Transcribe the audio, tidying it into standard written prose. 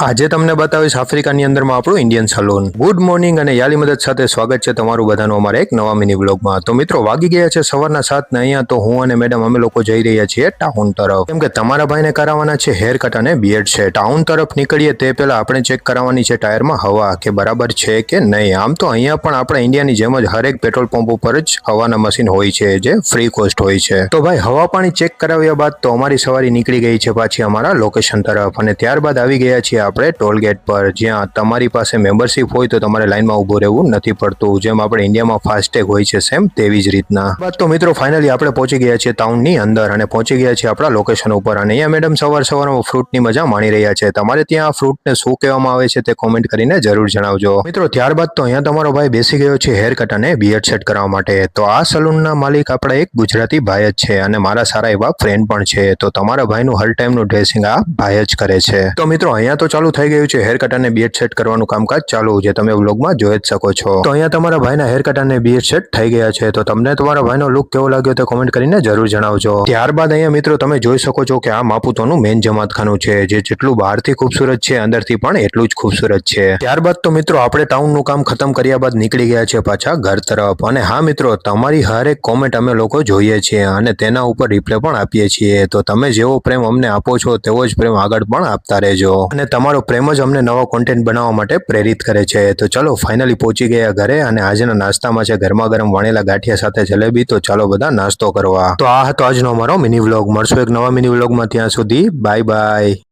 આજે તમને બતાવીશ આફ્રિકાની અંદરમાં આપણું ઇન્ડિયન સલૂન. ગુડ મોર્નિંગ અને યાલી મદદ સાથે સ્વાગત છે તમારું બધાનું અમારા એક નવા મિની વ્લોગમાં. તો મિત્રો વાગી ગયા છે સવારના 7 ને અહીંયા તો હું અને મેડમ અમે લોકો જઈ રહ્યા છીએ ટાઉન તરફ, કેમ કે તમારા ભાઈને કરાવવાના છે હેર કટ અને બિયર્ડ છે. ટાઉન તરફ નીકળીએ તે પહેલા આપણે ચેક કરાવવાની છે ટાયરમાં હવા કે બરાબર છે કે નહીં. આમ તો અહીંયા પણ આપણે ઇન્ડિયાની જેમ જ હરેક પેટ્રોલ પંપ ઉપર જ હવાના મશીન હોય છે જે ફ્રી કોસ્ટ હોય છે. તો ભાઈ હવા પાણી ચેક કરાવ્યા બાદ તો અમારી સવારી નીકળી ગઈ છે પાછી અમારા લોકેશન તરફ, અને ત્યારબાદ આવી ગયા છીએ આપણે ટોલ ગેટ પર, જ્યાં તમારી પાસે મેમ્બરશિપ હોય તો તમારે લાઈનમાં ઊભું રહેવું નથી પડતું. જેમ આપણે ઇન્ડિયામાં ફાસ્ટેગ હોય છે સેમ તેવી જ રીતના. બાદ તો મિત્રો ફાઇનલી આપણે પહોંચી ગયા છીએ ટાઉનની અંદર અને પહોંચી ગયા છીએ આપણા લોકેશન ઉપર. અને અહીંયા મેડમ સવારમાં ફ્રૂટની મજા માણી રહ્યા છે. તમારે ત્યાં આ ફ્રૂટને શું કહેવામાં આવે છે તે કોમેન્ટ કરીને જરૂર જણાવજો મિત્રો. ત્યારબાદ તો અહીંયા તમારો ભાઈ બેસી ગયો છે હેર કટ અને બિયર્ડ સેટ કરવા માટે. તો આ સલૂનના માલિક આપણા એક ગુજરાતી ભાઈ જ છે અને મારા સારા એવા ફ્રેન્ડ પણ છે. તો તમારા ભાઈનું હર ટાઈમનું ડ્રેસિંગ આ ભાઈ જ કરે છે. તો મિત્રો અહીંયા તો ચાલુ થઈ ગયું છે હેર કટ અને બિયર્ડ સેટ કરવાનું કામકાજ ચાલુ, જે તમે વ્લોગમાં જોઈ જ શકો છો. તો અહીંયા તમારા ભાઈના હેર કટ અને બિયર્ડ સેટ થઈ ગયા છે. તો તમને તમારા ભાઈનો લુક કેવો લાગ્યો તે કોમેન્ટ કરીને જરૂર જણાવજો. ત્યારબાદ અહીંયા મિત્રો તમે જોઈ શકો છો કે આ માપુતોનું મેન જમાતખાનું છે, જે જેટલું બહારથી ખૂબસૂરત છે અંદરથી પણ એટલું જ ખૂબસૂરત છે. ત્યારબાદ તો મિત્રો આપણે ટાઉનનું કામ ખતમ કર્યા બાદ નીકળી ગયા છે પાછા ઘર તરફ. અને હા મિત્રો, તમારી હરેક કોમેન્ટ અમે લોકો જોઈએ છીએ અને તેના ઉપર રિપ્લાય પણ આપીએ છીએ. તો તમે જેવો પ્રેમ અમને આપો છો તેવો જ પ્રેમ આગળ પણ આપતા રહેજો, અને તમારો પ્રેમ જ અમને નવો કોન્ટેન્ટ બનાવવા માટે પ્રેરિત કરે છે. તો ચલો ફાઇનલી પહોંચી ગયા ઘરે, અને આજના નાસ્તામાં છે ગરમા ગરમ વણેલા ગાંઠિયા સાથે જલેબી. તો ચાલો બધા નાસ્તો કરવા. તો આ હતો આજનો અમારો મિની વ્લોગ. મળશું એક નવા મિની વ્લોગમાં, ત્યાં સુધી બાય બાય.